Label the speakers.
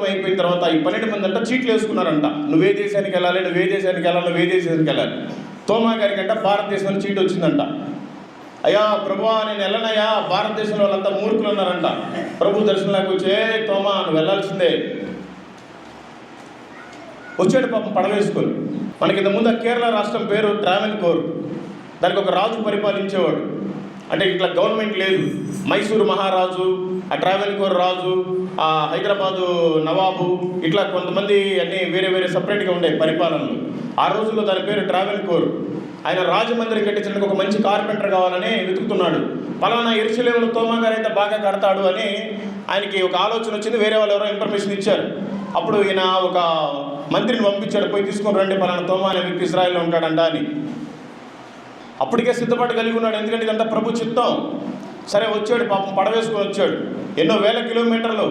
Speaker 1: అయిపోయిన తర్వాత ఈ 12 మంది అంట చీట్లు వేసుకున్నారంట. నువ్వే దేశానికి వెళ్ళాలి, నువ్వే దేశానికి వెళ్ళాలి, నువ్వే దేశానికి వెళ్ళాలి. తోమా గారికి అంట భారతదేశంలో చీటు వచ్చిందంట. అయ్యా ప్రభువా నేను వెళ్ళనయ్యా, భారతదేశంలో వాళ్ళంతా మూర్ఖులు ఉన్నారంట. ప్రభు దర్శనంలోకి వచ్చే తోమా నువ్వు వెళ్ళాల్సిందే. వచ్చాడు పాపం పడవేసుకొని. మనకి ఇంతకుముందు కేరళ రాష్ట్రం పేరు ట్రావెన్కోర్. దానికి ఒక రాజు పరిపాలించేవాడు. అంటే ఇట్లా గవర్నమెంట్ లేదు. మైసూరు మహారాజు, ఆ ట్రావెన్కోర్ రాజు, ఆ హైదరాబాదు నవాబు, ఇట్లా కొంతమంది అన్నీ వేరే వేరే సపరేట్గా ఉండే పరిపాలనలు. ఆ రోజుల్లో దాని పేరు ట్రావెన్కోర్. ఆయన రాజమందిరం కట్టించడానికి ఒక మంచి కార్పెంటర్ కావాలని వెతుకుతున్నాడు. పలానా యెరూషలేములో తోమా గారు అయితే బాగా కడతాడు అని ఆయనకి ఒక ఆలోచన వచ్చింది. వేరే వాళ్ళు ఎవరో ఇన్ఫర్మేషన్ ఇచ్చారు. అప్పుడు ఈయన ఒక మంత్రిని పంపించాడు, పోయి తీసుకొని రండి పలానా తోమా అనే వ్యక్తి ఇజ్రాయెల్లో ఉంటాడంట అని. అప్పటికే సిద్ధపాటు కలిగి ఉన్నాడు, ఎందుకంటే ఇదంతా ప్రభు చిత్తం. సరే వచ్చాడు పాపం, పడవేసుకొని వచ్చాడు. ఎన్నో వేల కిలోమీటర్లు